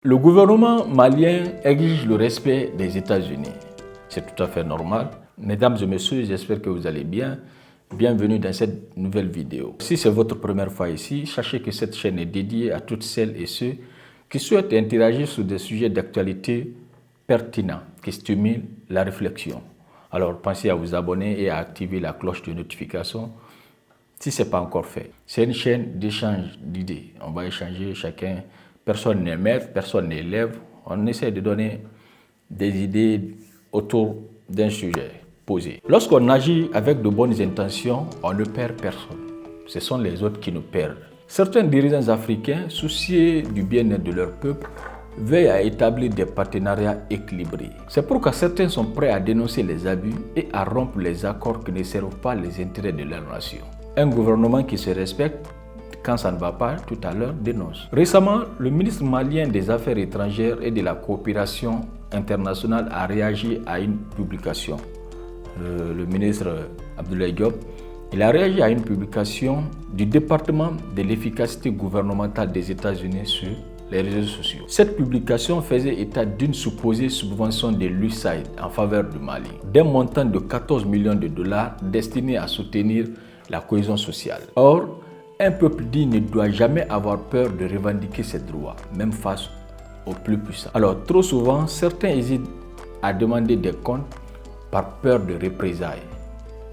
Le gouvernement malien exige le respect des États-Unis. C'est tout à fait normal. Mesdames et messieurs, j'espère que vous allez bien. Bienvenue dans cette nouvelle vidéo. Si c'est votre première fois ici, sachez que cette chaîne est dédiée à toutes celles et ceux qui souhaitent interagir sur des sujets d'actualité pertinents, qui stimulent la réflexion. Alors pensez à vous abonner et à activer la cloche de notification si ce n'est pas encore fait. C'est une chaîne d'échange d'idées. On va échanger chacun. Personne n'est maître, personne n'est élève. On essaie de donner des idées autour d'un sujet posé. Lorsqu'on agit avec de bonnes intentions, on ne perd personne. Ce sont les autres qui nous perdent. Certains dirigeants africains, soucieux du bien-être de leur peuple, veillent à établir des partenariats équilibrés. C'est pourquoi certains sont prêts à dénoncer les abus et à rompre les accords qui ne servent pas les intérêts de leur nation. Un gouvernement qui se respecte, quand ça ne va pas, tout à l'heure, dénonce. Récemment, le ministre malien des Affaires étrangères et de la coopération internationale a réagi à une publication. Le ministre Abdoulaye Diop, il a réagi à une publication du département de l'efficacité gouvernementale des États-Unis sur les réseaux sociaux. Cette publication faisait état d'une supposée subvention de l'USAID en faveur du Mali, d'un montant de 14 millions de dollars destiné à soutenir la cohésion sociale. Or, un peuple dit ne doit jamais avoir peur de revendiquer ses droits, même face aux plus puissants. Alors, trop souvent, certains hésitent à demander des comptes par peur de représailles.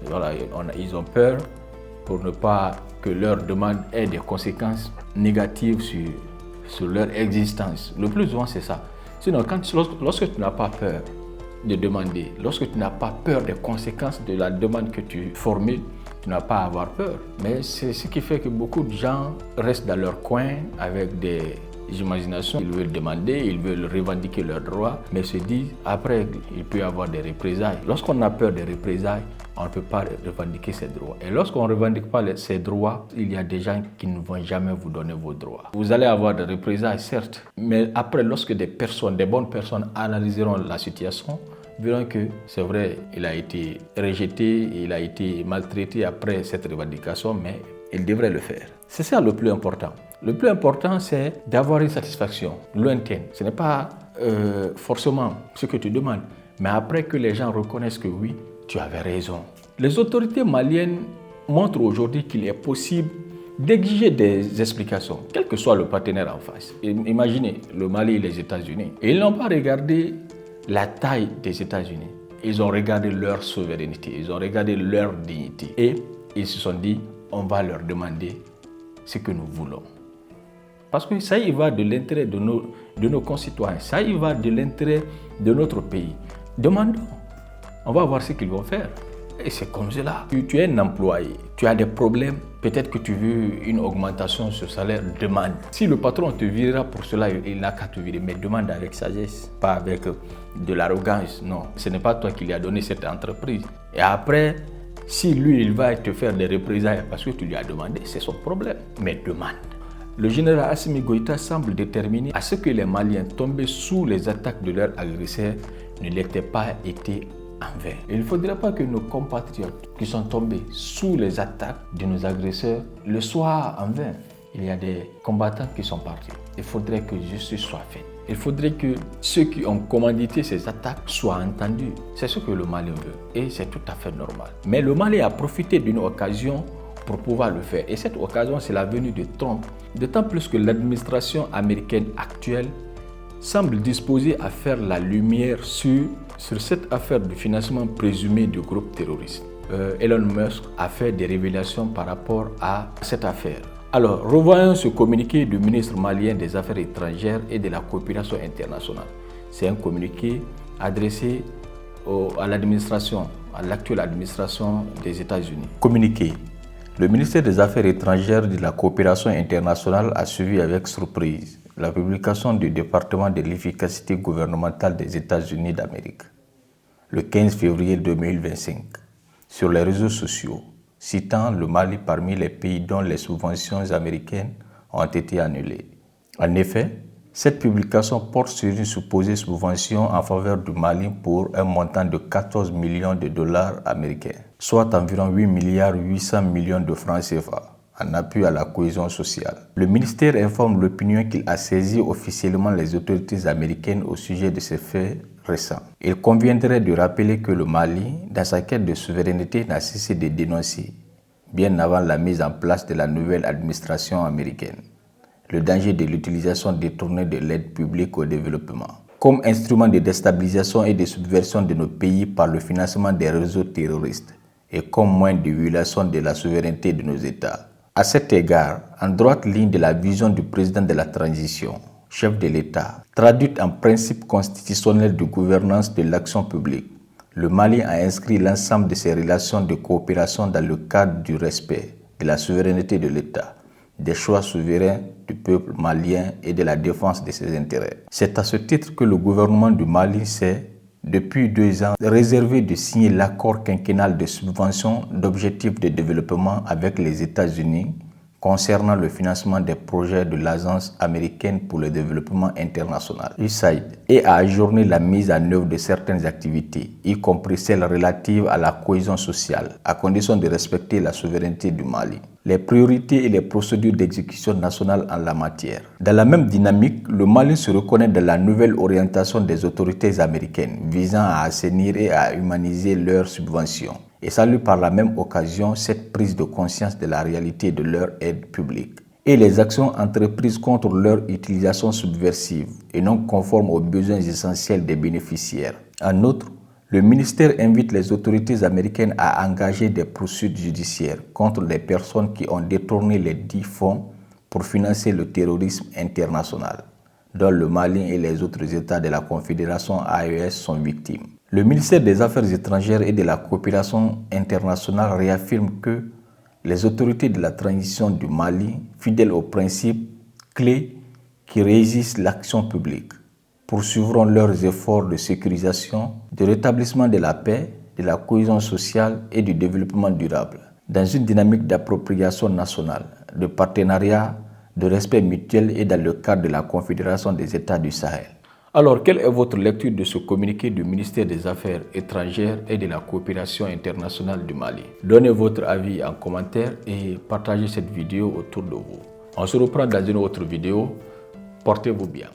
Voilà, ils ont peur pour ne pas que leur demande ait des conséquences négatives sur leur existence. Le plus souvent, c'est ça. Sinon, lorsque tu n'as pas peur de demander, lorsque tu n'as pas peur des conséquences de la demande que tu formules, tu n'as pas à avoir peur. Mais c'est ce qui fait que beaucoup de gens restent dans leur coin avec des imaginations. Ils veulent demander, ils veulent revendiquer leurs droits, mais se disent après il peut y avoir des représailles. Lorsqu'on a peur des représailles, on ne peut pas revendiquer ses droits. Et lorsqu'on ne revendique pas ses droits, il y a des gens qui ne vont jamais vous donner vos droits. Vous allez avoir des représailles, certes, mais après, lorsque des bonnes personnes analyseront la situation, verront que c'est vrai, il a été rejeté, il a été maltraité après cette revendication, mais il devrait le faire. C'est ça le plus important. Le plus important, c'est d'avoir une satisfaction lointaine. Ce n'est pas forcément ce que tu demandes, mais après que les gens reconnaissent que oui, tu avais raison. Les autorités maliennes montrent aujourd'hui qu'il est possible d'exiger des explications, quel que soit le partenaire en face. Imaginez le Mali et les États-Unis. Et ils n'ont pas regardé la taille des États-Unis. Ils ont regardé leur souveraineté, ils ont regardé leur dignité. Et ils se sont dit, on va leur demander ce que nous voulons. Parce que ça y va de l'intérêt de nos concitoyens, ça y va de l'intérêt de notre pays. Demandons, on va voir ce qu'ils vont faire. Et c'est comme cela. Tu es un employé, tu as des problèmes, peut-être que tu veux une augmentation sur salaire, demande. Si le patron te virera pour cela, il n'a qu'à te virer, mais demande avec sagesse, pas avec de l'arrogance. Non, ce n'est pas toi qui lui as donné cette entreprise. Et après, si lui, il va te faire des représailles parce que tu lui as demandé, c'est son problème. Mais demande. Le général Assimi Goïta semble déterminé à ce que les Maliens tombés sous les attaques de leurs agresseurs ne l'aient pas été en vain. Il ne faudrait pas que nos compatriotes qui sont tombés sous les attaques de nos agresseurs le soient en vain. Il y a des combattants qui sont partis. Il faudrait que justice soit faite. Il faudrait que ceux qui ont commandité ces attaques soient entendus. C'est ce que le Mali veut et c'est tout à fait normal. Mais le Mali a profité d'une occasion pour pouvoir le faire. Et cette occasion, c'est la venue de Trump. D'autant plus que l'administration américaine actuelle semble disposée à faire la lumière sur cette affaire de financement présumé de groupes terroristes. Elon Musk a fait des révélations par rapport à cette affaire. Alors, revoyons ce communiqué du ministre malien des Affaires étrangères et de la coopération internationale. C'est un communiqué adressé à l'administration, à l'actuelle administration des États-Unis. Communiqué. Le ministère des Affaires étrangères et de la coopération internationale a suivi avec surprise la publication du département de l'efficacité gouvernementale des États-Unis d'Amérique, le 15 février 2025, sur les réseaux sociaux, citant le Mali parmi les pays dont les subventions américaines ont été annulées. En effet, cette publication porte sur une supposée subvention en faveur du Mali pour un montant de 14 millions de dollars américains, soit environ 8 milliards 800 millions de francs CFA, en appui à la cohésion sociale. Le ministère informe l'opinion qu'il a saisi officiellement les autorités américaines au sujet de ces faits récents. Il conviendrait de rappeler que le Mali, dans sa quête de souveraineté, n'a cessé de dénoncer, bien avant la mise en place de la nouvelle administration américaine, le danger de l'utilisation détournée de l'aide publique au développement comme instrument de déstabilisation et de subversion de nos pays par le financement des réseaux terroristes et comme moyen de violation de la souveraineté de nos États. À cet égard, en droite ligne de la vision du président de la transition, chef de l'État, traduite en principe constitutionnel de gouvernance de l'action publique, le Mali a inscrit l'ensemble de ses relations de coopération dans le cadre du respect de la souveraineté de l'État, des choix souverains du peuple malien et de la défense de ses intérêts. C'est à ce titre que le gouvernement du Mali s'est, depuis 2 ans, réservé de signer l'accord quinquennal de subvention d'objectifs de développement avec les États-Unis concernant le financement des projets de l'Agence américaine pour le développement international, USAID, et a ajourné la mise en œuvre de certaines activités, y compris celles relatives à la cohésion sociale, à condition de respecter la souveraineté du Mali, les priorités et les procédures d'exécution nationale en la matière. Dans la même dynamique, le Mali se reconnaît dans la nouvelle orientation des autorités américaines visant à assainir et à humaniser leurs subventions, et salue par la même occasion cette prise de conscience de la réalité de leur aide publique et les actions entreprises contre leur utilisation subversive et non conforme aux besoins essentiels des bénéficiaires. En outre, le ministère invite les autorités américaines à engager des poursuites judiciaires contre les personnes qui ont détourné les dits fonds pour financer le terrorisme international, dont le Mali et les autres États de la Confédération AES sont victimes. Le ministère des Affaires étrangères et de la coopération internationale réaffirme que les autorités de la transition du Mali, fidèles aux principes clés qui régissent l'action publique, poursuivront leurs efforts de sécurisation, de rétablissement de la paix, de la cohésion sociale et du développement durable, dans une dynamique d'appropriation nationale, de partenariat, de respect mutuel et dans le cadre de la Confédération des États du Sahel. Alors, quelle est votre lecture de ce communiqué du ministère des Affaires étrangères et de la coopération internationale du Mali? Donnez votre avis en commentaire et partagez cette vidéo autour de vous. On se reprend dans une autre vidéo. Portez-vous bien.